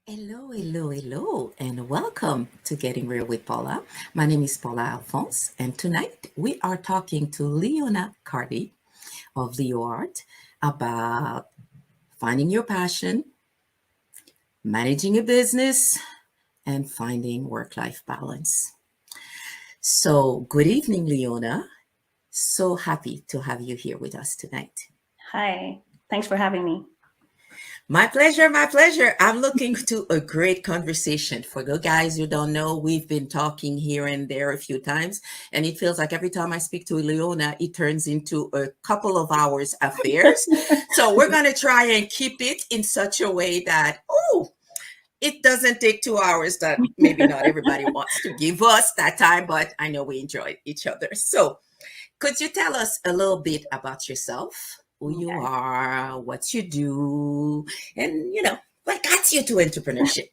Hello, hello, hello, and welcome to Getting Real with Paula. My name is Paula Alphonse, and tonight we are talking to Leona Carthy of Leo Art about finding your passion, managing a business, and finding work life balance. So, good evening, Leona. So happy to have you here with us tonight. Hi, thanks for having me. My pleasure, my pleasure. I'm looking to a great conversation. For the guys who don't know, we've been talking here and there a few times, and it feels like every time I speak to Leona, it turns into a couple of hours affairs. So we're going to try and keep it in such a way that, it doesn't take 2 hours that maybe not everybody wants to give us that time, but I know we enjoy each other. So could you tell us a little bit about yourself, who you Okay. are, what you do, and what got you to entrepreneurship?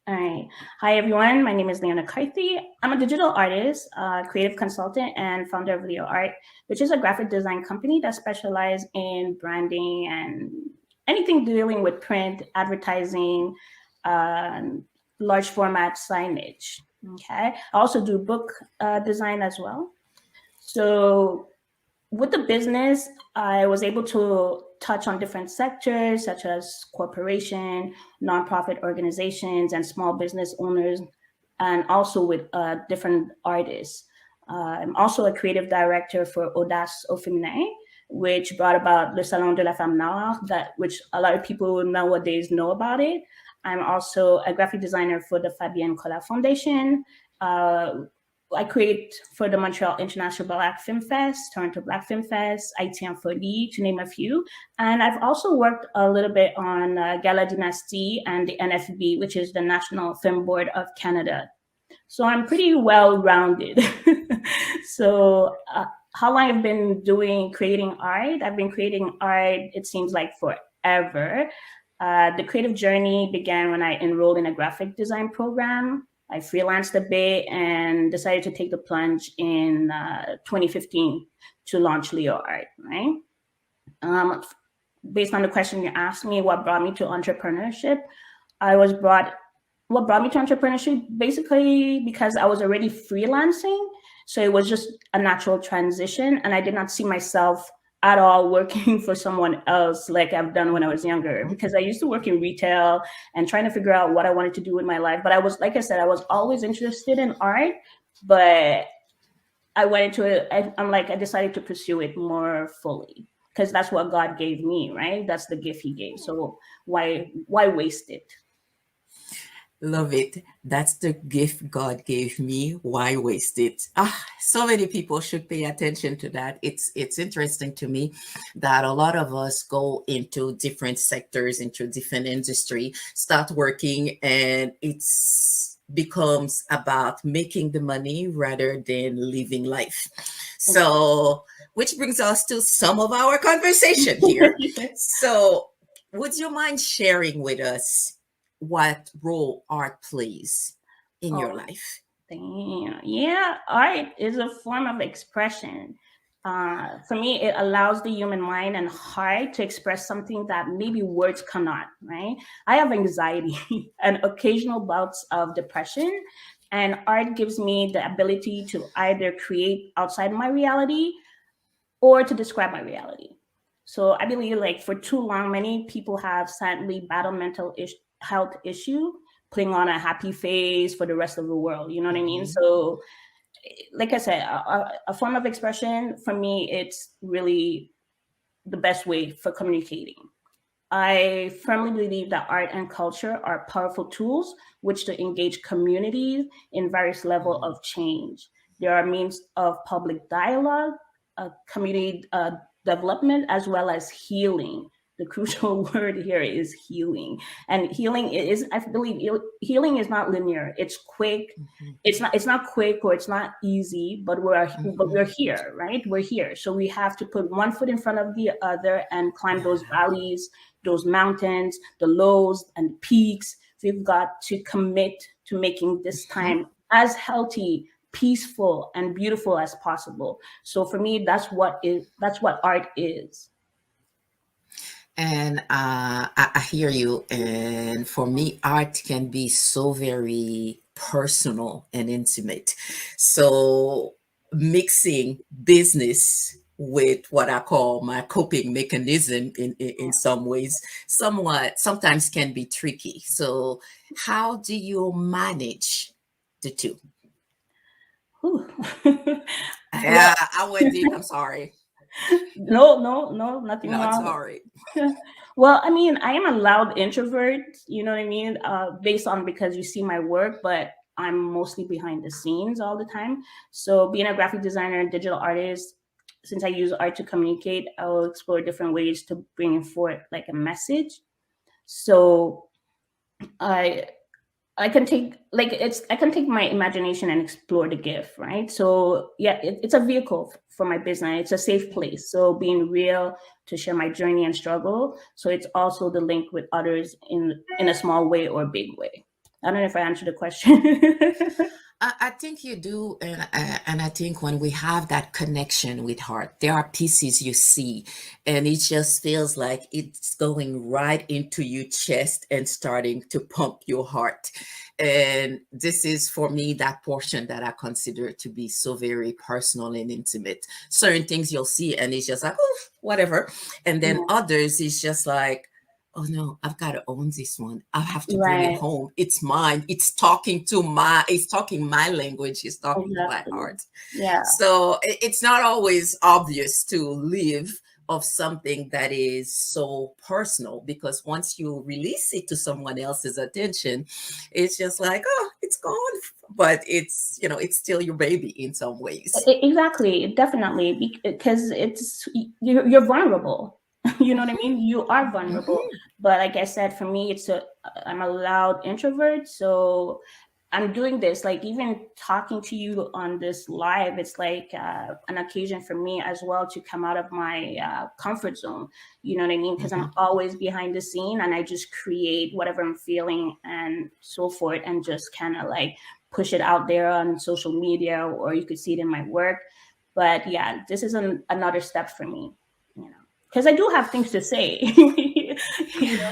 All right. Hi, everyone. My name is Leona Carthy. I'm a digital artist, creative consultant, and founder of Leo Art, which is a graphic design company that specializes in branding and anything dealing with print, advertising, uh, large format signage. Okay. I also do book design as well. So with the business, I was able to touch on different sectors such as corporation, nonprofit organizations, and small business owners, and also with different artists. I'm also a creative director for Audace au Féminin, which brought about Le Salon de la Femme Noire, which a lot of people nowadays know about it. I'm also a graphic designer for the Fabienne Collat Foundation. Uh, I create for the Montreal International Black Film Fest, Toronto Black Film Fest, IT Folie, to name a few. And I've also worked a little bit on Gala Dynasty and the NFB, which is the National Film Board of Canada. So I'm pretty well rounded. so, how long I've been doing creating art? I've been creating art, it seems like forever. The creative journey began when I enrolled in a graphic design program. I freelanced a bit and decided to take the plunge in 2015 to launch Leo Art, right? Um, Based on the question you asked me, what brought me to entrepreneurship? I was brought what brought me to entrepreneurship basically because I was already freelancing. So it was just a natural transition. And I did not see myself at all working for someone else like I've done when I was younger, because I used to work in retail and trying to figure out what I wanted to do with my life. But I was, like I said, I was always interested in art, but I went into it. I'm like, I decided to pursue it more fully because that's what God gave me, right? That's the gift He gave. So why waste it? Love it. That's the gift God gave me. Why waste it? So many people should pay attention to that. It's interesting to me that a lot of us go into different sectors, into different industry, start working, and it's becomes about making the money rather than living life. So, which brings us to some of our conversation here. So, would you mind sharing with us what role art plays in your Oh, life? damn. Yeah, art is a form of expression. For me, it allows the human mind and heart to express something that maybe words cannot, right? I have anxiety and occasional bouts of depression, and art gives me the ability to either create outside my reality or to describe my reality. So I believe, like, for too long, many people have sadly battled health issue, putting on a happy face for the rest of the world. You know what I mean? Mhm. So, like I said, a form of expression for me, it's really the best way for communicating. I firmly believe that art and culture are powerful tools which to engage communities in various level Mhm. of change. There are means of public dialogue, community development, as well as healing. The crucial word here is healing, and healing is, I believe, healing is not linear. It's quick. Mhm. It's not quick or it's not easy, but we're Mhm. here, right? We're here, so we have to put one foot in front of the other and climb those Yeah. valleys, those mountains, the lows and peaks. We've got to commit to making this Mhm. time as healthy, peaceful, and beautiful as possible. So for me, that's what art is. And I hear you. And for me, art can be so very personal and intimate. So mixing business with what I call my coping mechanism in some ways, somewhat sometimes can be tricky. So how do you manage the two? Whew. Well, Yeah, I went deep. I'm sorry. no, no, no, nothing Not wrong. sorry. Well, I mean, I am a loud introvert, you know what I mean? Based on because you see my work, but I'm mostly behind the scenes all the time. So being a graphic designer and digital artist, since I use art to communicate, I will explore different ways to bring forth like a message. So I I can take like it's I can take my imagination and explore the gift, right? So yeah, it's a vehicle for my business. It's a safe place. So being real to share my journey and struggle. So it's also the link with others in a small way or big way. I don't know if I answered the question. I think you do, and I think when we have that connection with heart, there are pieces you see, and it just feels like it's going right into your chest and starting to pump your heart. And this is for me that portion that I consider to be so very personal and intimate. Certain things you'll see, and it's just like, oh, whatever, and then Yeah, others, it's just like, oh no, I've got to own this one. I have to bring it right. home. It's mine. It's talking my language. It's talking to my Exactly. heart. Yeah. So it's not always obvious to live of something that is so personal, because once you release it to someone else's attention, it's just like, oh, it's gone. But it's, it's still your baby in some ways. Exactly, definitely, because you're vulnerable. You know what I mean? You are vulnerable. Hmm. But like I said, for me, I'm a loud introvert, so I'm doing this. Like even talking to you on this live, it's like an occasion for me as well to come out of my comfort zone. You know what I mean? Because I'm Hmm. always behind the scene, and I just create whatever I'm feeling and so forth, and just kind of like push it out there on social media, or you could see it in my work. But yeah, this is another step for me, because I do have things to say. you know.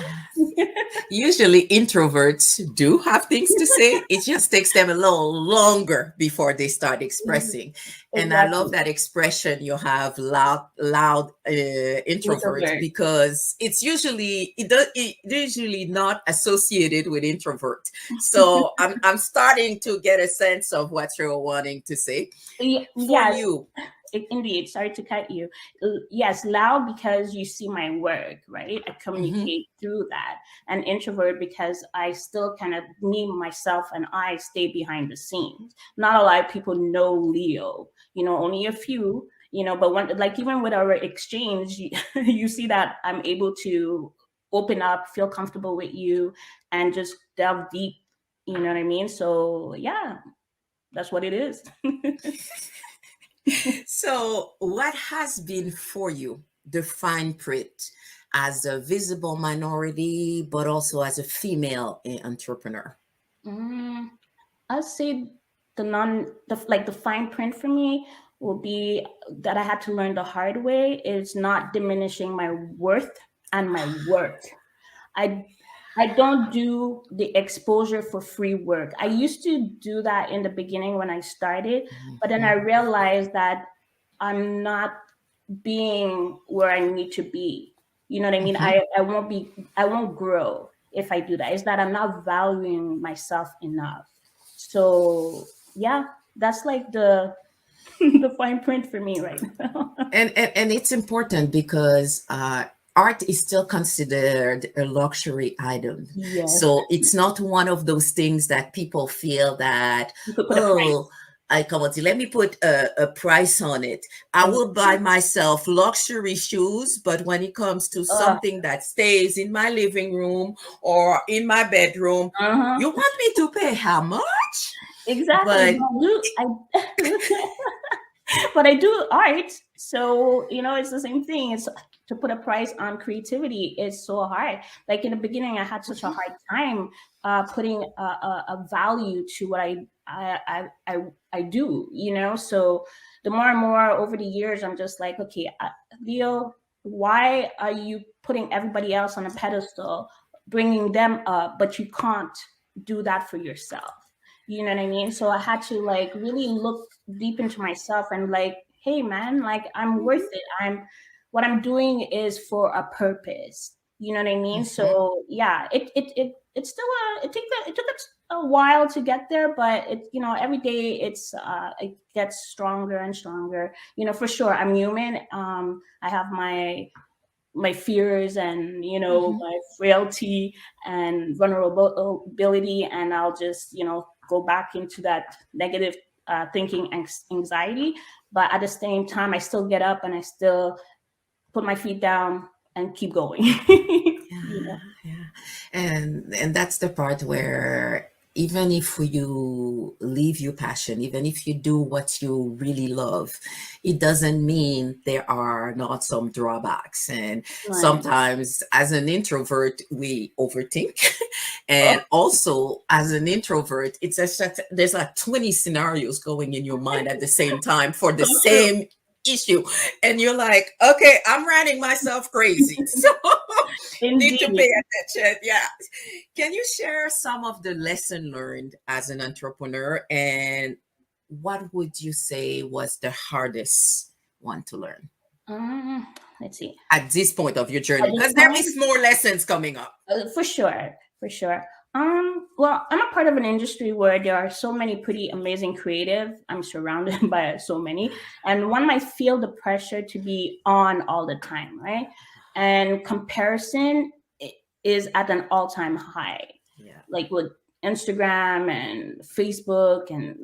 Usually, introverts do have things to say. It just takes them a little longer before they start expressing. And I love Exactly. that expression you have, loud introvert, Introvert. because it usually not associated with introvert. So I'm starting to get a sense of what you're wanting to say. For Yes, you. indeed. Sorry to cut you. Yes, loud because you see my work, right? I Mhm. communicate through that. And introvert because I still kind of, me, myself, and I stay behind the scenes. Not a lot of people know Leo, only a few, but when, like, even with our exchange, you see that I'm able to open up, feel comfortable with you, and just delve deep. You know what I mean? So, yeah, that's what it is. So, what has been for you the fine print as a visible minority, but also as a female entrepreneur? Mm, I'd say the fine print for me will be that I had to learn the hard way is not diminishing my worth and my work. I I don't do the exposure for free work. I used to do that in the beginning when I started, but then I Mhm. realized that I'm not being where I need to be. You know what I mean? Mhm. I won't grow if I do that. It's that I'm not valuing myself enough. So yeah, that's like the the fine print for me right now. And it's important because art is still considered a luxury item. Yes. So it's not one of those things that people feel that, You could put a oh, price. I come on, let me put a price on it. I will buy Exactly. myself luxury shoes, but when it comes to Uh, something that stays in my living room or in my bedroom, uh-huh. you want me to pay how much? Exactly. But But I do art, so it's the same thing. It's to put a price on creativity is so hard. Like in the beginning, I had such a hard time putting a value to what I do. So the more and more over the years, I'm just like, okay, Leo. why are you putting everybody else on a pedestal, bringing them up, but you can't do that for yourself? You know what I mean? So I had to like really look deep into myself and like, hey man, like I'm worth it. What I'm doing is for a purpose. You know what I mean? Mhm. So yeah, it's still it took us a while to get there, but it, you know, every day it gets stronger and stronger. You know, for sure, I'm human. I have my fears and, you know, Mhm. my frailty and vulnerability, and I'll just, you know, go back into that negative thinking and anxiety. But at the same time, I still get up and I still put my feet down and keep going. You Yeah, know. yeah. And that's the part where even if you leave your passion, even if you do what you really love, it doesn't mean there are not some drawbacks. And Right. sometimes as an introvert, we overthink. Oh, And also as an introvert, it's a there's like 20 scenarios going in your mind at the same time for the so true. same issue. And you're like, okay, I'm running myself crazy. So need to Indeed. pay attention. Yeah. Can you share some of the lesson learned as an entrepreneur, and what would you say was the hardest one to learn Um, let's see. at this point of your At journey? this Because there point, is more lessons coming up. for sure, for sure. Well, I'm a part of an industry where there are so many pretty amazing creative. I'm surrounded by so many, and one might feel the pressure to be on all the time, right? And comparison is at an all-time high, Yeah. like with Instagram and Facebook and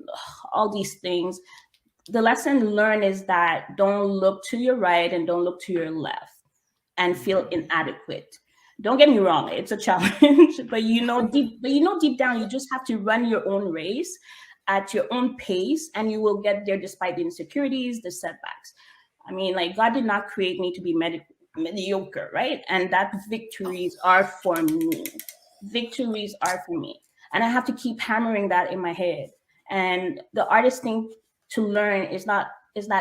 all these things. The lesson learned is that don't look to your right and don't look to your left and feel inadequate. Don't get me wrong, it's a challenge, but you know deep down you just have to run your own race at your own pace and you will get there despite the insecurities, the setbacks. I mean, like God did not create me to be mediocre, right? And that victories are for me. Victories are for me. And I have to keep hammering that in my head. And the hardest thing to learn is that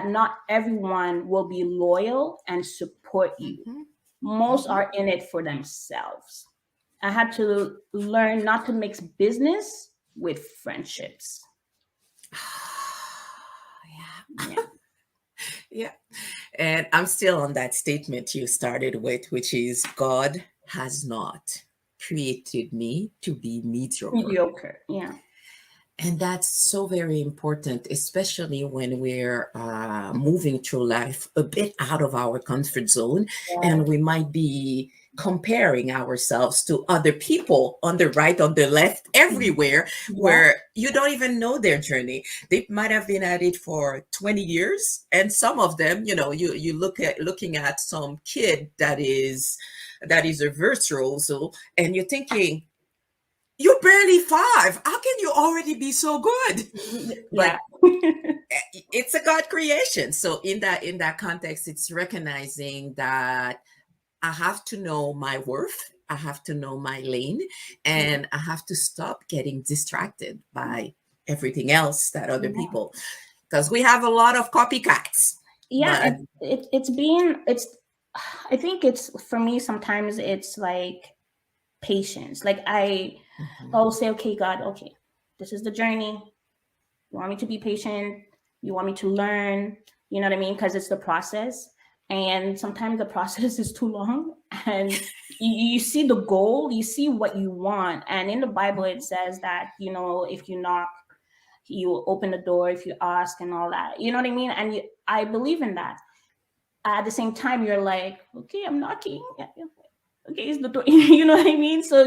not everyone will be loyal and support you. Mm-hmm. Most Mm-hmm. are in it for themselves. I had to learn not to mix business with friendships. Yeah. Yeah. Yeah. And I'm still on that statement you started with, which is God has not created me to be mediocre. Mediocre. Yeah. And that's so very important, especially when we're moving through life a bit out of our comfort zone, Right. and we might be comparing ourselves to other people on the right, on the left, everywhere, Yeah. where you don't even know their journey. They might have been at it for 20 years, and some of them, you looking at some kid that is a virtuoso, and you're thinking, you're barely five. How can you already be so good? Yeah. But it's a God creation. So in that context, it's recognizing that I have to know my worth. I have to know my lane, and I have to stop getting distracted by everything else that other Yeah. people, because we have a lot of copycats. Yeah. But It's I think it's for me sometimes it's like patience. Like Mhm, I'll say, okay, God, okay, this is the journey. You want me to be patient. You want me to learn. You know what I mean? Because it's the process. And sometimes the process is too long. And you see the goal, you see what you want. And in the Bible, it mhm, says that, you know, if you knock, you will open the door, if you ask, and all that. You know what I mean? And I believe in that. At the same time, you're like, okay, I'm knocking. Okay, it's the door. You know what I mean? So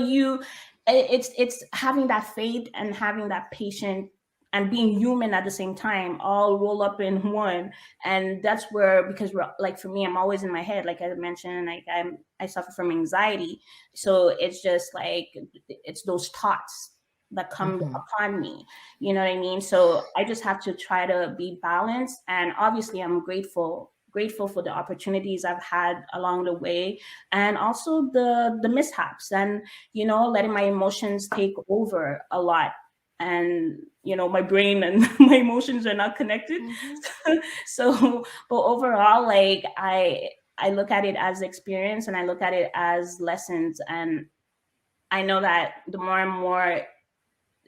it's having that faith and having that patience and being human at the same time, all roll up in one. And that's where, because we're like, for me, I'm always in my head, like I mentioned, like I suffer from anxiety. So it's just like it's those thoughts that come mhm, upon me. You know what I mean? So I just have to try to be balanced. And obviously I'm grateful for the opportunities I've had along the way, and also the mishaps, and you know, letting my emotions take over a lot. And you know, my brain and my emotions are not connected. mhm. So but overall, like I look at it as experience, and I look at it as lessons. And I know that the more and more,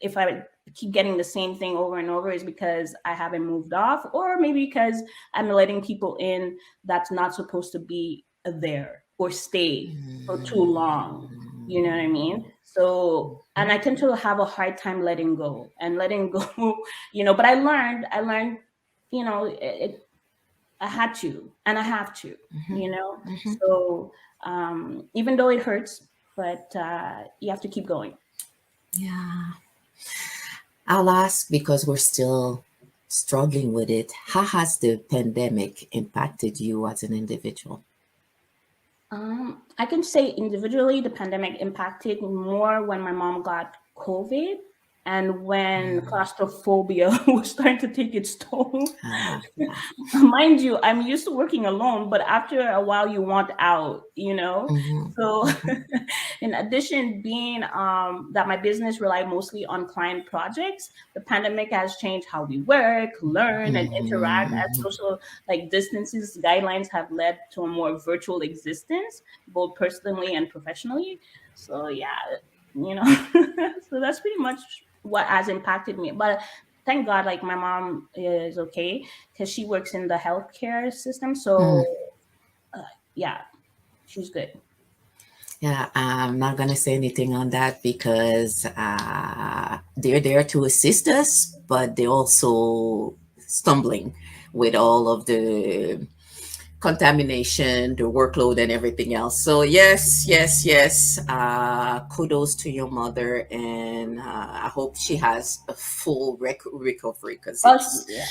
if I keep getting the same thing over and over, is because I haven't moved off, or maybe because I'm letting people in that's not supposed to be there or stay for too long. You know what I mean? So, and I tend to have a hard time letting go, but I learned, I had to, and I have to, you know? So, even though it hurts, but you have to keep going. Yeah. I'll ask because we're still struggling with it. How has the pandemic impacted you as an individual? I can say individually, the pandemic impacted me more when my mom got COVID and when claustrophobia was starting to take its toll. Yeah. Mind you, I'm used to working alone, but after a while, you want out. So, in addition, being that my business relied mostly on client projects, the pandemic has changed how we work, learn, and interact, as social distances guidelines have led to a more virtual existence, both personally and professionally. So yeah, so that's pretty much what has impacted me. But thank God, like my mom is okay because she works in the healthcare system. So uh, yeah, she's good. Yeah, I'm not going to say anything on that because they're there to assist us, but they're also stumbling with all of the contamination, the workload, and everything else. So, yes, yes, yes. Kudos to your mother, and I hope she has a full recovery because Oh, it's. yeah.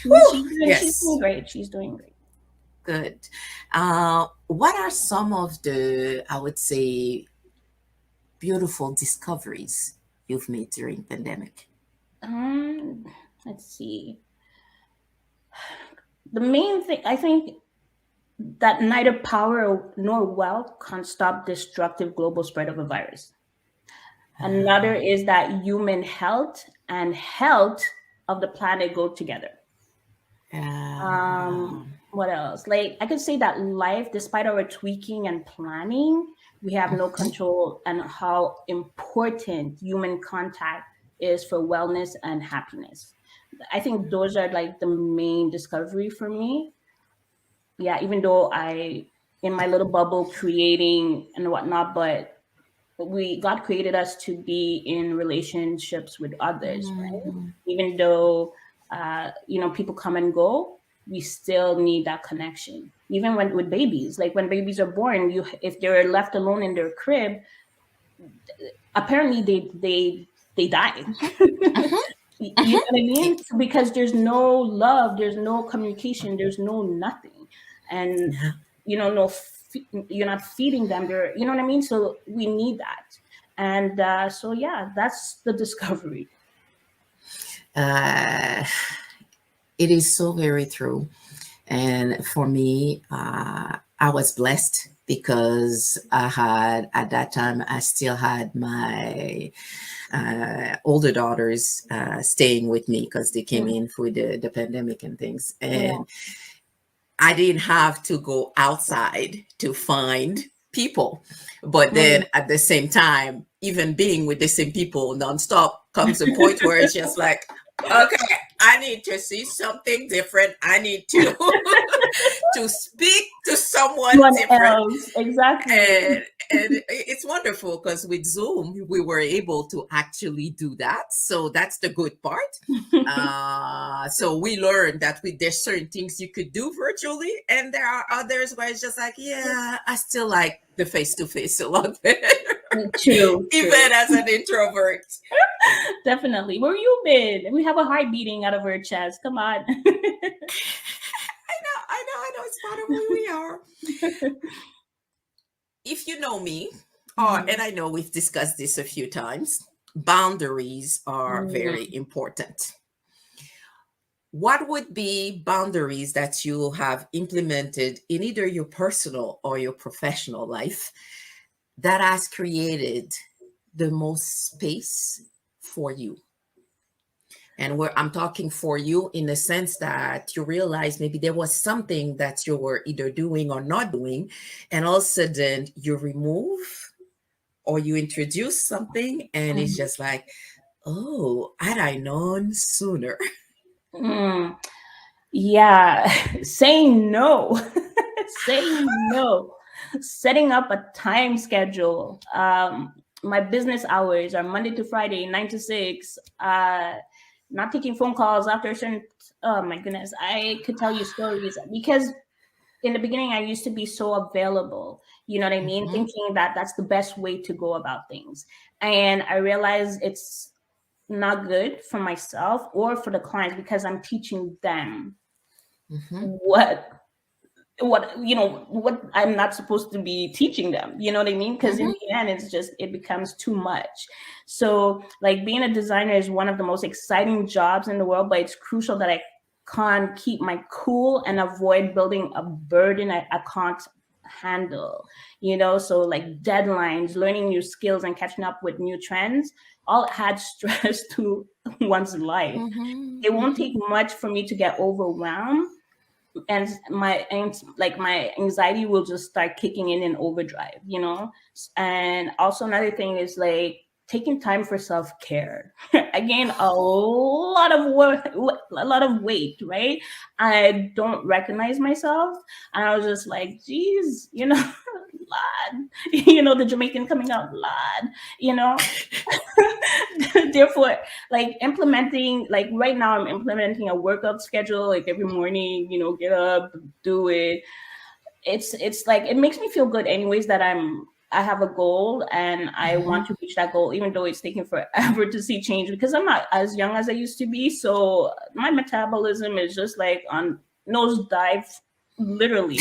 Whew, She's doing yes. great. She's doing great. Good. What are some of the, I would say, beautiful discoveries you've made during pandemic? Um, let's see. The main thing I think that neither power nor wealth can stop destructive global spread of a virus. Another is that human health and health of the planet go together. What else? Like I could say that life, despite our tweaking and planning, we have no control and how important human contact is for wellness and happiness. I think those are like the main discovery for me. Yeah, even though I in my little bubble creating and whatnot, but God created us to be in relationships with others, right? Even though people come and go, we still need that connection. Even when with babies, like when babies are born, you if they're left alone in their crib, apparently they die. You know what I mean? Because there's no love, there's no communication, there's no nothing, and Yeah. no, you're not feeding them. They're, you know what I mean. So we need that, and so yeah, that's the discovery. Uh, it is so very true. And for me, I was blessed because I had, at that time, I still had my older daughters staying with me because they came Mm, in for the pandemic and things. yeah. And I didn't have to go outside to find people. But then Mm. at the same time, even being with the same people nonstop comes a point where it's just like, okay, I need to see something different. I need to to speak to someone One different. else, exactly. And it's wonderful because with Zoom we were able to actually do that. So that's the good part. So we learned that there's certain things you could do virtually, and there are others where it's just like, yeah, I still like the face to face a lot better, True, true. even as an introvert. Definitely. Where you been? We have a heart beating out of our chest. Come on. I know, it's part of who we are. If you know me, and Mhm. I know we've discussed this a few times, boundaries are very Mhm. important. What would be boundaries that you have implemented in either your personal or your professional life that has created the most space for you? And where I'm talking for you in the sense that you realize maybe there was something that you were either doing or not doing, and all of a sudden you remove or you introduce something, and it's Mhm. just like, oh, had I known sooner. Mm, yeah, saying no, saying no, setting up a time schedule. My business hours are Monday to Friday, 9 to 6. Not taking phone calls after a certain. Oh my goodness, I could tell you stories because in the beginning I used to be so available. You know what I mean? Mhm, Thinking that that's the best way to go about things, and I realized it's not good for myself or for the clients because I'm teaching them mhm, what what I'm not supposed to be teaching them. You know what I mean? Because in mhm, the end, it's just it becomes too much. So like being a designer is one of the most exciting jobs in the world, but it's crucial that I can't keep my cool and avoid building a burden I can't handle. So like deadlines, learning new skills, and catching up with new trends all add stress to one's life. mhm, It won't take mhm, much for me to get overwhelmed, and my anxiety will just start kicking in overdrive. And also another thing is like taking time for self-care. I gained a lot of weight, right? I don't recognize myself, and I was just like, geez, lad. The Jamaican coming out, lad. you know Therefore, like implementing, like right now I'm implementing a workout schedule, like every morning, get up, do it. It's like it makes me feel good anyways that I have a goal and I want mhm. to reach that goal, even though it's taking forever to see change because I'm not as young as I used to be. So my metabolism is just like on nosedive, literally.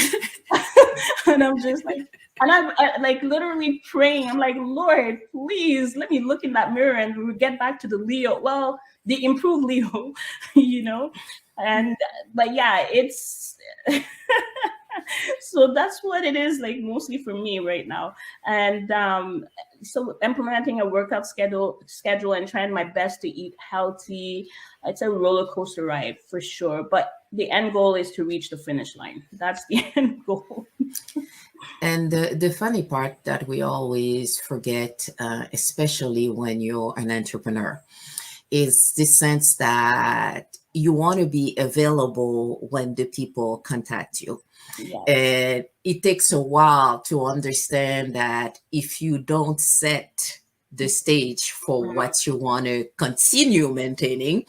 And I'm just like, and like literally praying. I'm like, Lord, please let me look in that mirror and we get back to the Leo. Well, the improved Leo, you know? And, but yeah, it's, so that's what it is like mostly for me right now. And so implementing a workout schedule and trying my best to eat healthy. It's a roller coaster ride for sure, but the end goal is to reach the finish line. That's the end goal. And the funny part that we always forget, especially when you're an entrepreneur, is the sense that you want to be available when the people contact you. Yes. And it takes a while to understand that if you don't set the stage for Mhm. what you want to continue maintaining,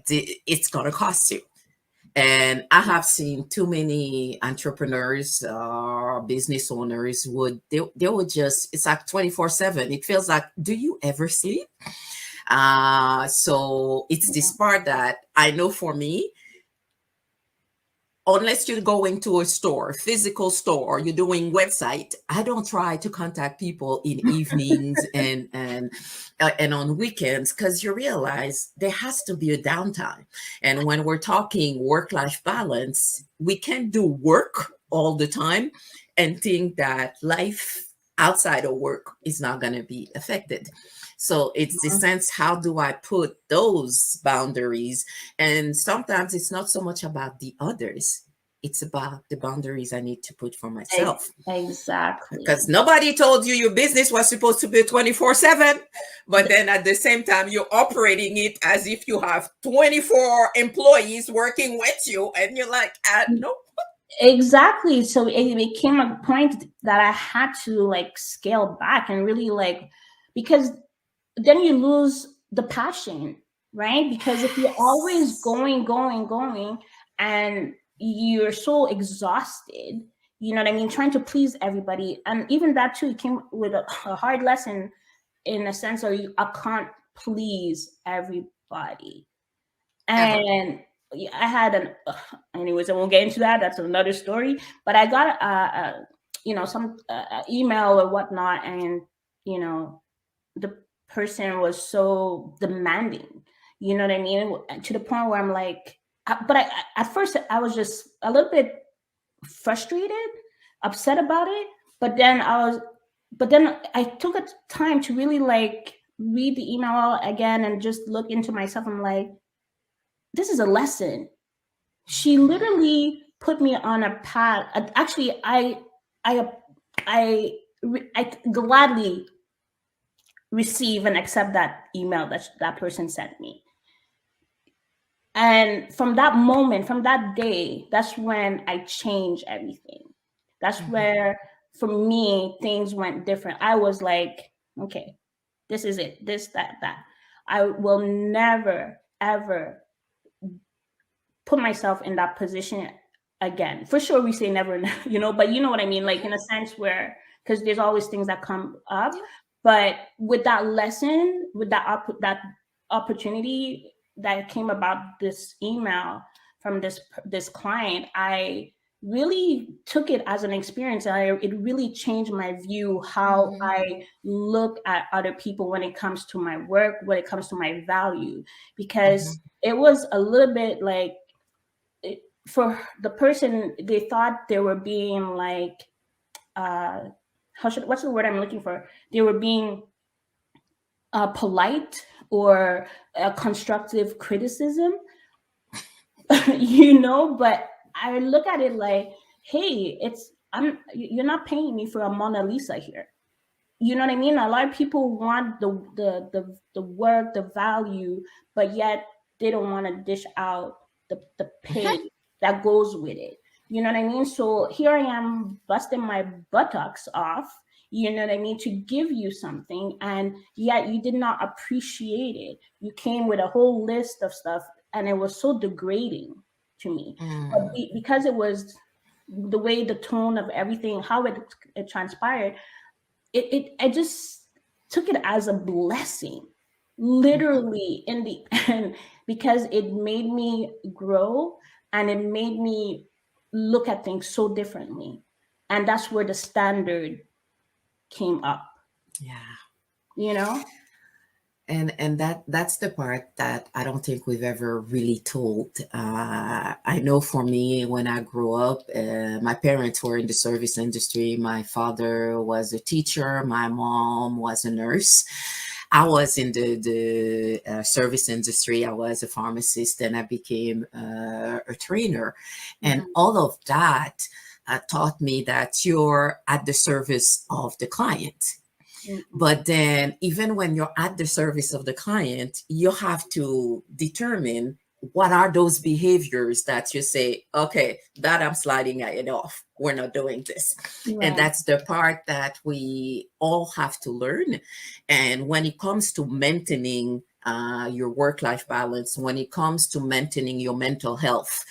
it's going to cost you. And I have seen too many entrepreneurs or business owners they would just, it's like 24/7. It feels like, do you ever sleep? So it's this Yeah. part that I know for me, unless you're going to a store, physical store, or you're doing website, I don't try to contact people in evenings and on weekends, because you realize there has to be a downtime. And when we're talking work-life balance, we can't do work all the time and think that life outside of work is not going to be affected. So it's the sense, how do I put those boundaries? And sometimes it's not so much about the others, it's about the boundaries I need to put for myself. Exactly. Because nobody told you your business was supposed to be 24/7, but then at the same time, you're operating it as if you have 24 employees working with you. And you're like, no. Exactly. So it became a point that I had to like scale back and really like, because then you lose the passion, right? Because if you're always going, going, going, and you're so exhausted, you know what I mean, trying to please everybody. And even that too came with a hard lesson in a sense of I can't please everybody. Ever. And I had anyways, I won't get into that. That's another story. But I got some email or whatnot, and you know, the person was so demanding. You know what I mean? To the point where I'm like, but at first I was just a little bit frustrated, upset about it. But then I took a time to really like read the email again and just look into myself. I'm like, this is a lesson. She literally put me on a path. Actually, I, I, I gladly receive and accept that email that that person sent me. And from that moment, from that day, that's when I changed everything. That's Mhm. where, for me, things went different. I was like, okay, this is it, this, that, that. I will never, ever put myself in that position again. For sure, we say never, but you know what I mean? Like, in a sense where, because there's always things that come up. Yeah. But with that lesson, with that opportunity that came about this email from this client, I really took it as an experience. It really changed my view, how Mhm. I look at other people when it comes to my work, when it comes to my value, because Mhm. it was a little bit like, for the person, they thought they were being like, uh what's the word I'm looking for, they were being polite, or a constructive criticism. But I look at it like, hey, you're not paying me for a Mona Lisa here. You know what I mean? A lot of people want the work, the value, but yet they don't want to dish out the pay Mhm. that goes with it. You know what I mean? So here I am busting my buttocks off, you know what I mean, to give you something, and yet you did not appreciate it. You came with a whole list of stuff, and it was so degrading to me. But Mm. because it was the way, the tone of everything, how it transpired, I just took it as a blessing, Mhm. literally, in the end, because it made me grow, and it made me look at things so differently. And that's where the standard came up, Yeah. you know? And that's the part that I don't think we've ever really told. I know for me, when I grew up, my parents were in the service industry. My father was a teacher. My mom was a nurse. I was in the service industry. I was a pharmacist, and I became a trainer, and Mhm. all of that taught me that you're at the service of the client. Mhm. But then, even when you're at the service of the client, you have to determine what are those behaviors that you say, okay, that I'm sliding it off. We're not doing this. And Right. that's the part that we all have to learn. And when it comes to maintaining your work life balance, when it comes to maintaining your mental health,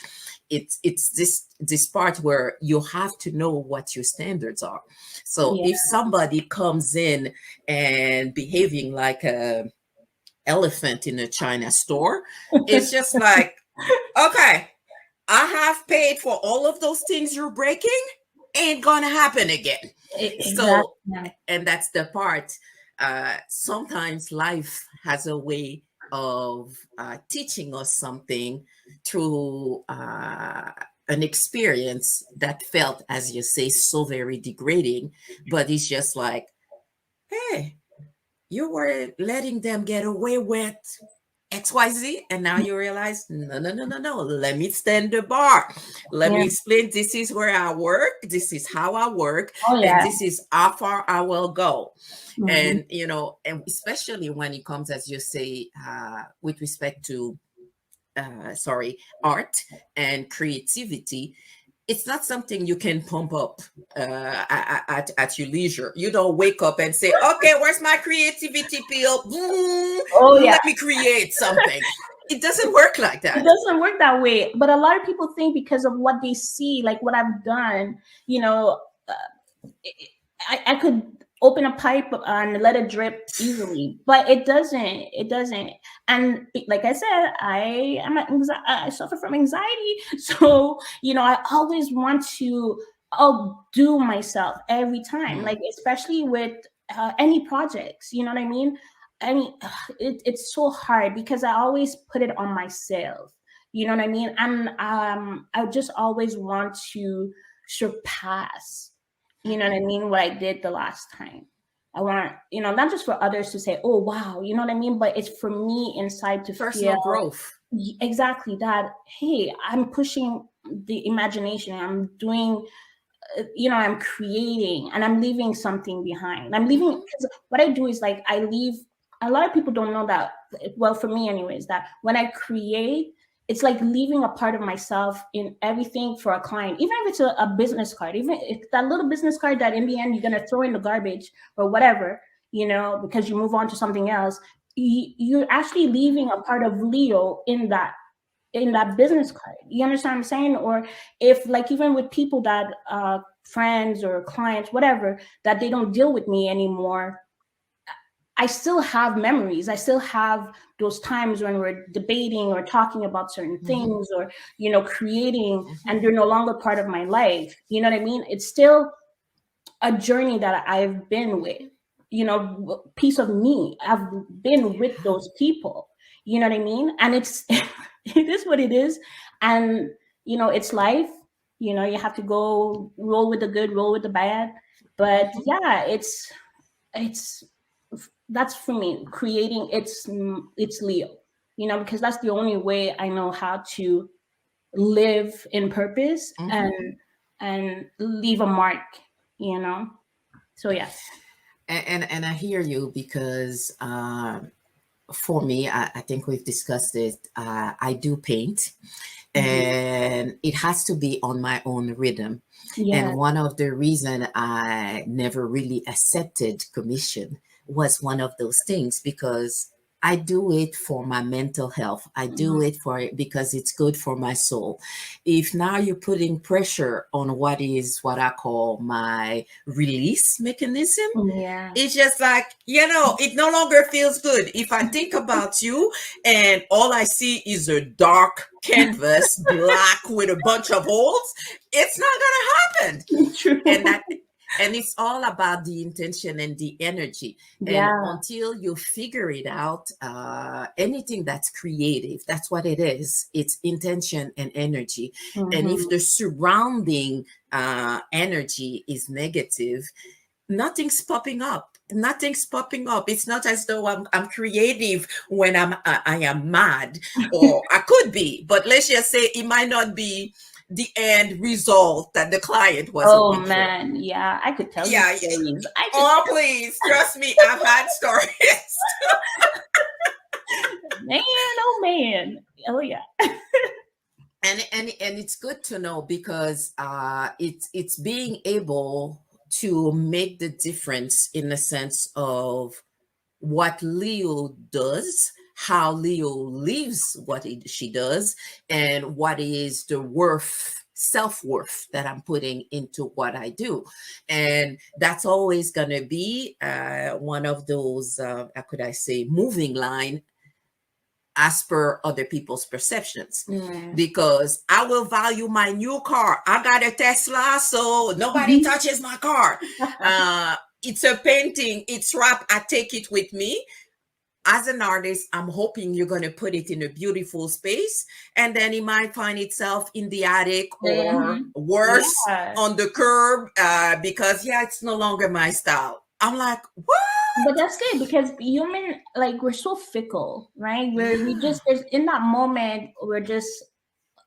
it's this part where you have to know what your standards are. So Yeah. if somebody comes in and behaving like a elephant in a China store, it's just like, okay, I have paid for all of those things you're breaking, ain't gonna happen again. So, Exactly. and that's the part. Sometimes life has a way of teaching us something through an experience that felt, as you say, so very degrading, but it's just like, hey, you were letting them get away with XYZ, and now you realize, no, no, no, no, no. Let me stand the bar. Let Yeah. me explain. This is where I work. This is how I work, Oh and yeah. this is how far I will go. Hmm. And and especially when it comes, as you say, with respect to sorry, art and creativity, it's not something you can pump up at your leisure. You don't wake up and say, okay, where's my creativity pill? Oh yeah. Let me create something. It doesn't work like It that. doesn't work that way. But a lot of people think, because of what they see, like what I've done, you know, I could open a pipe and let it drip easily, but it doesn't. It doesn't. And like I said, I suffer from anxiety, so I always want to outdo myself every time, Mm. like especially with any projects. You know what I mean? I mean, it's so hard because I always put it on myself. You know what I mean? And I just always want to surpass, you know what I mean, what I did the last time. I want, not just for others to say, oh, wow, you know what I mean? But it's for me inside to Personal feel growth. exactly that, hey, I'm pushing the imagination. I'm doing, I'm creating and I'm leaving something behind. I'm leaving, Hmm. because what I do is like, I leave, a lot of people don't know that, well, for me anyways, that when I create, it's like leaving a part of myself in everything for a client, even if it's a business card, even if that little business card that in the end you're going to throw in the garbage or whatever, because you move on to something else, you're actually leaving a part of Leo in that business card. You understand what I'm saying? Or if, like, even with people that friends or clients, whatever, that they don't deal with me anymore, I still have memories. I still have those times when we're debating or talking about certain Hmm. things, or creating, Hmm. and they're no longer part of my life. You know what I mean? It's still a journey that I've been with, piece of me. I've been with those people. You know what I mean? And it's it is what it is. And it's life. You have to go roll with the good, roll with the bad. But Hmm. yeah, it's that's for me. Creating, it's Leo. Because that's the only way I know how to live in purpose Hmm. and leave a mark, you know? So yes. And I hear you because for me, I think we've discussed it. I do paint, Mhm. and it has to be on my own rhythm. Yeah. And one of the reason I never really accepted commission was one of those things, because I do it for my mental health. I do Mhm. it for it because it's good for my soul. If now you're putting pressure on what I call my release mechanism, Yeah. it's just like, it no longer feels good. If I think about you and all I see is a dark canvas, black with a bunch of holes, it's not going to happen. And True. that, and it's all about the intention and the energy. And Yeah. until you figure it out, anything that's creative, that's what it is. It's intention and energy. And if Hmm. the surrounding energy is negative, nothing's popping up. It's not as though I'm creative when I am mad, or I could be, but let's just say it might not be the end result that the client was Oh hoping for. man, yeah. I could tell you Yeah, yeah. stories. I could Oh, please trust me, I've had stories. man, oh man. Oh yeah. And it's good to know, because it's being able to make the difference in the sense of what Leo does, how Leo lives she does, and what is the self worth that I'm putting into what I do. And that's always going to be one of those, how could I say, moving line as per other people's perceptions, Mm. because I will value my new car. I got a Tesla, so nobody Mhm. touches my car. It's a painting, it's wrap, I take it with me. As an artist, I'm hoping you're going to put it in a beautiful space, and then it might find itself in the attic, or Mhm. worse, Yeah. on the curb, because yeah, it's no longer my style. I'm like, what? But that's it, because human, like, we're so fickle, right? We Yeah. just, there's, in that moment we're just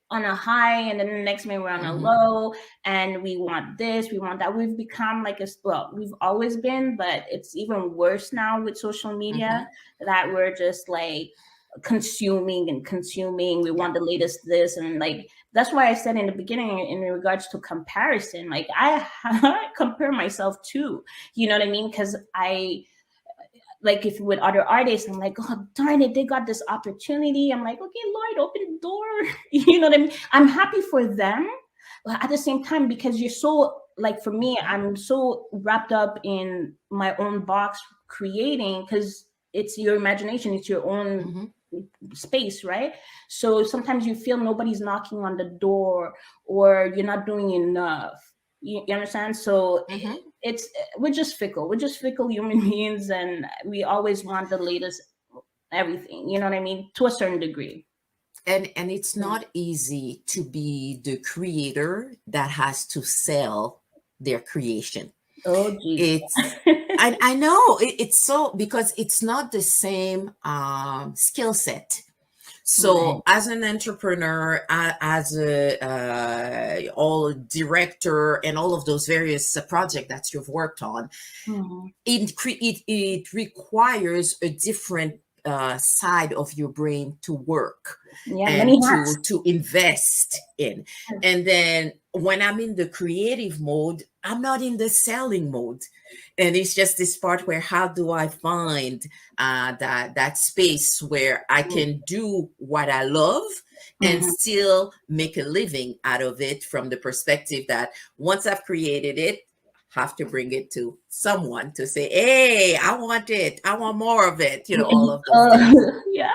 on a high, and then the next minute we're on a Hmm. low, and we want this, we want that. We've become like well, we've always been, but it's even worse now with social media, Hmm. that we're just like consuming and consuming. We Yeah. want the latest this, and like, that's why I said in the beginning, in regards to comparison, like, I compare myself too, you know what I mean? Because like, if with other artists, I'm like, oh darn it, they got this opportunity. I'm like, okay, Lord, open the door. You know what I mean? I'm happy for them, but at the same time, because you're so, like, for me, Hmm. I'm so wrapped up in my own box creating, because it's your imagination, it's your own Hmm. space, right? So sometimes you feel nobody's knocking on the door, or you're not doing enough. You understand? So Hmm. it's we're just fickle human beings, and we always want the latest everything, you know what I mean, to a certain degree. And it's not easy to be the creator that has to sell their creation. Oh, geez. It's I know it's so, because it's not the same skill set. Right. So as an entrepreneur, as a all director, and all of those various projects that you've worked on, Mhm. it requires a different side of your brain to work Yeah, many and hats. to invest in. And then when I'm in the creative mode, I'm not in the selling mode. And it's just this part where, how do I find that space where I can do what I love and Mhm. still make a living out of it, from the perspective that once I've created it, have to bring it to someone to say, hey, I want it, I want more of it, all of those things. Yeah.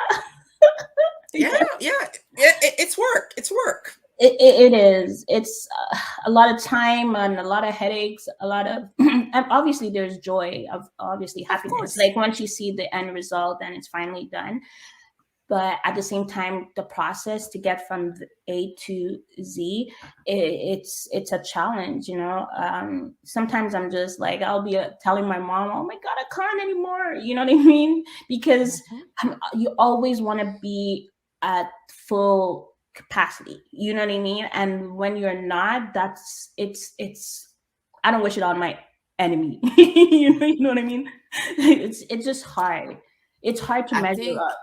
Yeah, Yeah. yeah, it's work, it's work. It is. It's a lot of time and a lot of headaches, a lot of, and obviously there's joy of obviously Of happiness. course. Like once you see the end result and it's finally done. But at the same time, the process to get from A to Z, it's a challenge. Sometimes I'm just like, I'll be telling my mom, oh my god, I can't anymore, you know what I mean? Because Mhm. you always want to be at full capacity, you know what I mean? And when you're not, it's I don't wish it on my enemy. You know what I mean? It's just hard. It's hard to I measure think up.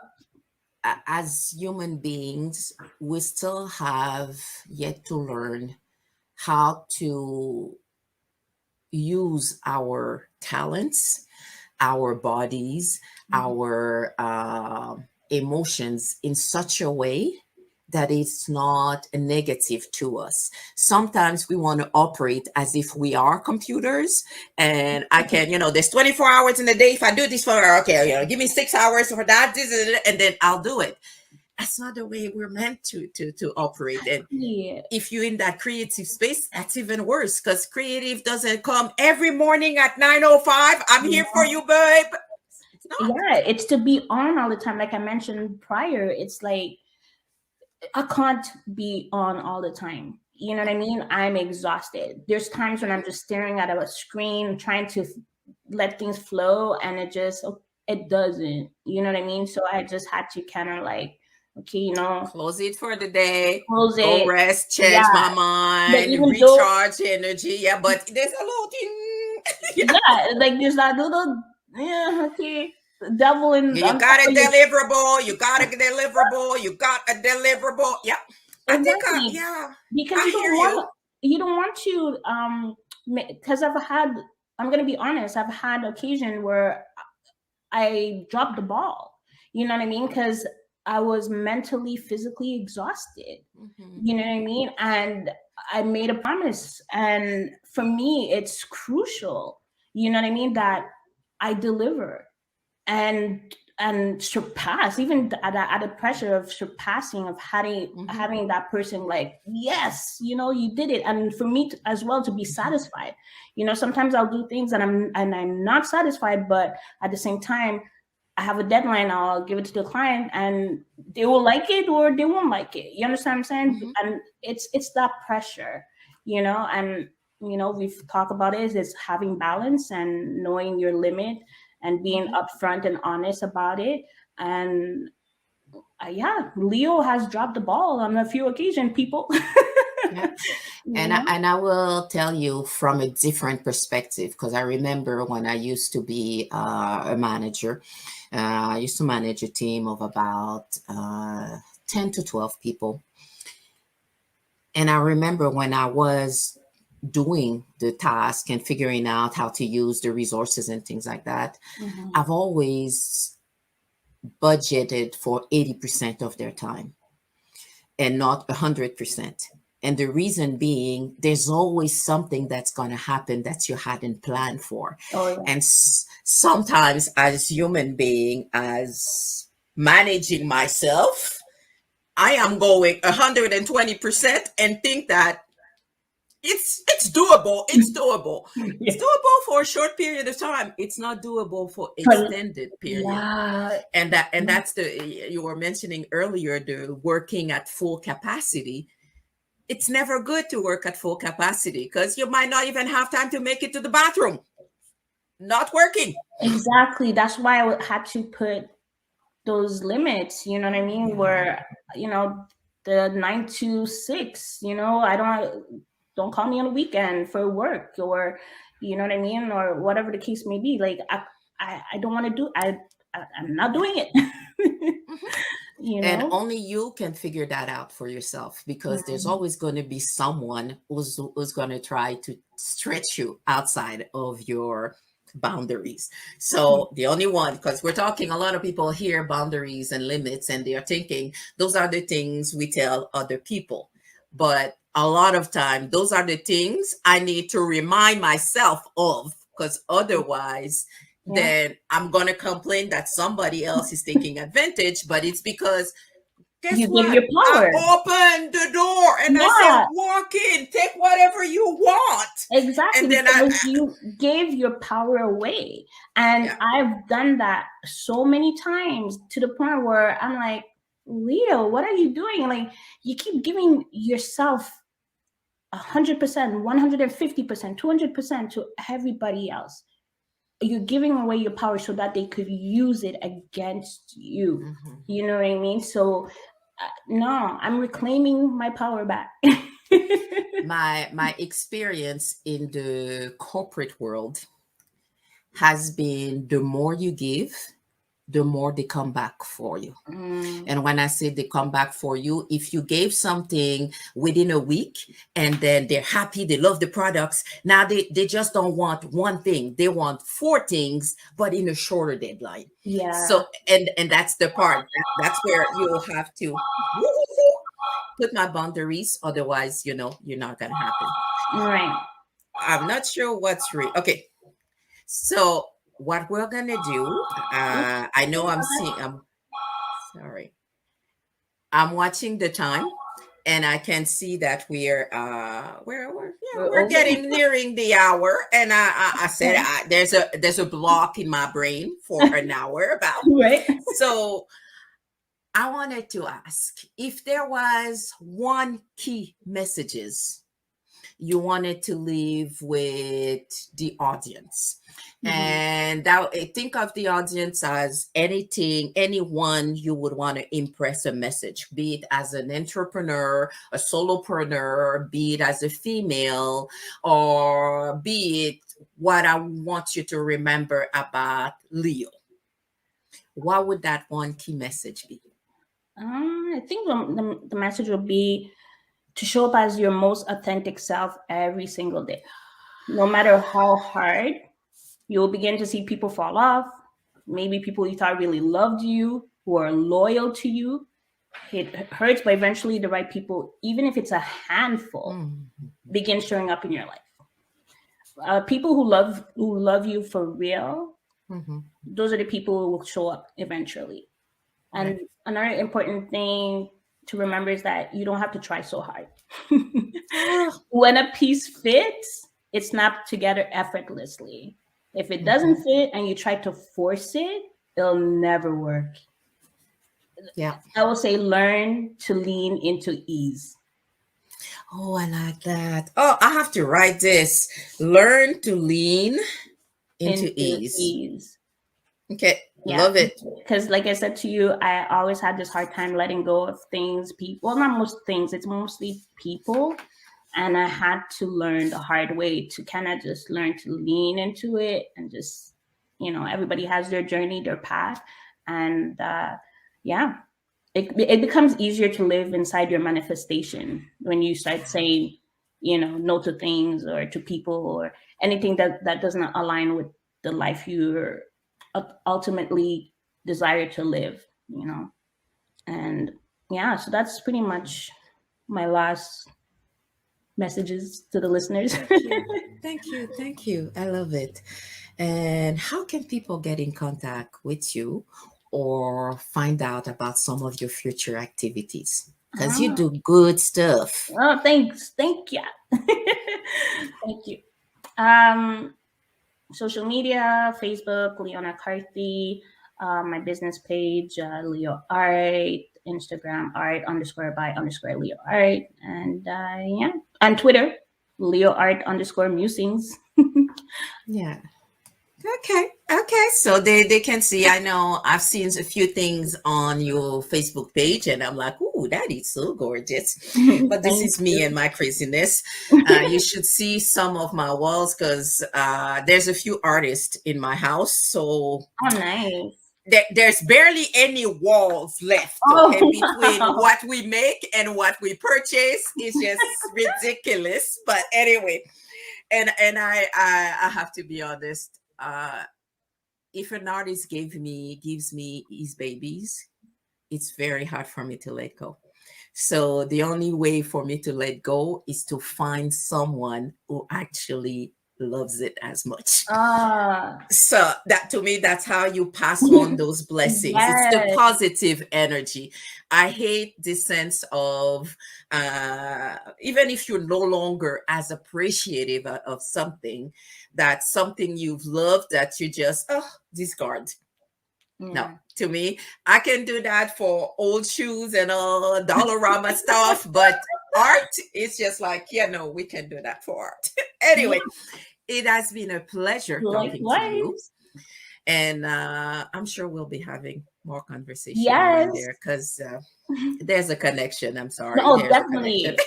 as human beings, we still have yet to learn how to use our talents, our bodies, our emotions in such a way that it's not a negative to us. Sometimes we want to operate as if we are computers, and I can, there's 24 hours in a day. If I do this for, okay, give me 6 hours for that, and then I'll do it. That's not the way we're meant to operate. And Yeah, if you're in that creative space, that's even worse, because creative doesn't come every morning at 9:05. I'm here for you, babe. It's not. yeah, it's to be on all the time. Like I mentioned prior, it's like I can't be on all the time. You know what I mean? I'm exhausted. There's times when I'm just staring at a screen, trying to let things flow, and it doesn't. You know what I mean? So I just had to kind of like, okay, Close it for the day. close Go it. rest, change Yeah, my but mind, even though, recharge energy. Yeah, but there's a little thing. Yeah. yeah, like there's that little, yeah, okay, devil in Yeah, you on got top a of your. deliverable. You got a deliverable. You got a deliverable. Yeah. I think, Exactly, yeah, because I hear you. you don't want to because I'm gonna be honest, I've had occasion where I dropped the ball. You know what I mean? Because I was mentally, physically exhausted. Mhm. You know what I mean? And I made a promise, and for me, it's crucial. You know what I mean, that I deliver and surpass, even at the pressure of surpassing, of Mhm. having that person like, yes, you did it, and for me as well to be Mhm. satisfied. Sometimes I'll do things and I'm not satisfied, but at the same time I have a deadline, I'll give it to the client, and they will like it or they won't like it. You understand what I'm saying? Mhm. And it's that pressure, and we've talked about it, is having balance and knowing your limit and being Mhm. upfront and honest about it. And yeah, Leo has dropped the ball on a few occasions, people. Yeah. you And I, know? and I will tell you from a different perspective, because I remember when I used to be a manager. I used to manage a team of about 10 to 12 people. And I remember when I was doing the task and figuring out how to use the resources and things like that, Mhm. I've always budgeted for 80% of their time and not 100%. And the reason being, there's always something that's going to happen that you hadn't planned for. Oh yeah. And sometimes, as human being, as managing myself, I am going 120% and think that it's doable. It's doable. It's Yeah. doable for a short period of time. It's not doable for But extended period. yeah. And that's the, you were mentioning earlier, the working at full capacity. it's never good to work at full capacity because you might not even have time to make it to the bathroom. Not working. Exactly. That's why I had to put those limits, you know what I mean? Where, you know, the 9 to 6, you know, I don't call me on the weekend for work, or, you know what I mean? Or whatever the case may be. Like, I don't want to do, I'm not doing it, you And know? only you can figure that out for yourself because there's Mhm. always going to be someone who's going to try to stretch you outside of your boundaries. So the only one, because we're talking, a lot of people hear boundaries and limits and they're thinking those are the things we tell other people. But a lot of time, those are the things I need to remind myself of because otherwise, Yeah. then I'm going to complain that somebody else is taking advantage. But it's because guess You give what? your I power. opened the door and I said, Yeah, walk in, take whatever you want. exactly. And then I, Because you gave your power away. And yeah. I've done that so many times to the point where I'm like, Leo, what are you doing? Like, you keep giving yourself 100%, 150%, 200% to everybody else. You're giving away your power so that they could use it against you. Mhm. You know what I mean? So, no, I'm reclaiming my power back. My experience in the corporate world has been the more you give, the more they come back for you. Mm, And when I say they come back for you, if you gave something within a week and then they're happy, they love the products, now they just don't want one thing. They want four things, but in a shorter deadline. yeah. So, and that's the part. That's where you'll have to put my boundaries. Otherwise, you're not going to happen. Right. I'm not sure what's real. Okay. So what we're going to do, Oops. I know I'm seeing, I'm sorry. I'm watching the time and I can see that We're we're over. getting nearing the hour. And I said Okay. there's a block in my brain for an hour about. Right. So I wanted to ask if there was one key messages you wanted to leave with the audience. Mhm. And think of the audience as anything, anyone you would want to impress a message, be it as an entrepreneur, a solopreneur, be it as a female, or be it what I want you to remember about Leo. What would that one key message be? I think the message will be to show up as your most authentic self every single day. No matter how hard, you'll begin to see people fall off. Maybe people you thought really loved you, who are loyal to you. It hurts, but eventually the right people, even if it's a handful, Mm, begin showing up in your life. People who love you for real, mhm. those are the people who will show up eventually. Right. And another important thing to remember is that you don't have to try so hard. Oh, When a piece fits, it's snapped together effortlessly. If it doesn't mhm. fit and you try to force it, it'll never work. Yeah. I will say learn to lean into ease. Oh, I like that. Oh, I have to write this. Learn to lean into Into ease. ease. Okay, Yeah, love it. because like I said to you, I always had this hard time letting go of things, people. Well, not most things. It's mostly people, and I had to learn the hard way to kind of just learn to lean into it and just, everybody has their journey, their path, and yeah, it becomes easier to live inside your manifestation when you start saying, no to things or to people or anything that doesn't align with the life you're ultimately desire to live, and yeah, so that's pretty much my last messages to the listeners. Thank you. Thank you. Thank you. I love it. And how can people get in contact with you or find out about some of your future activities? Because you Ah, do good stuff. oh, thanks, thank you. Thank you. um Social media, Facebook, Leona Carthy, my business page, Leo Art, Instagram, art_by_Leo Art. And yeah, on Twitter, Leo Art _ musings. Yeah. Okay. Okay. So they can see. I know I've seen a few things on your Facebook page, and I'm like, "Ooh, that is so gorgeous." But this Thank is me and you. my craziness. You should see some of my walls because there's a few artists in my house, so Oh, nice. there's barely any walls left. Oh, Okay, between wow. what we make and what we purchase is just ridiculous. But anyway, and I have to be honest. If an artist gives me his babies, it's very hard for me to let go. So the only way for me to let go is to find someone who actually loves it as much. Ah, So that to me, that's how you pass on those blessings. It's the yes. positive energy. I hate this sense of even if you're no longer as appreciative of something, that something you've loved that you just discard. No, Yeah. to me, I can do that for old shoes and all Dollarama stuff, but art is just like, yeah, no, we can do that for art. Yeah. Anyway, it has been a pleasure talking to you. Likewise. And I'm sure we'll be having more conversation here and Yes. there because there's a connection. I'm sorry, No, there's a connection. definitely.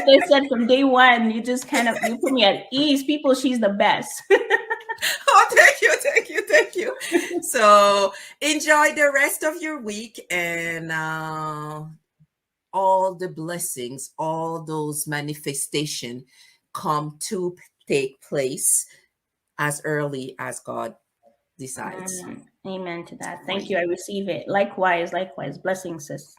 Like I said from day one, you just kind of you put me at ease. People, she's the best. Oh, thank you, thank you, thank you. So enjoy the rest of your week and all the blessings, all those manifestation come to take place as early as God decides Amen to that. for Thank you. you. I receive it. Likewise, likewise. Blessings, sis.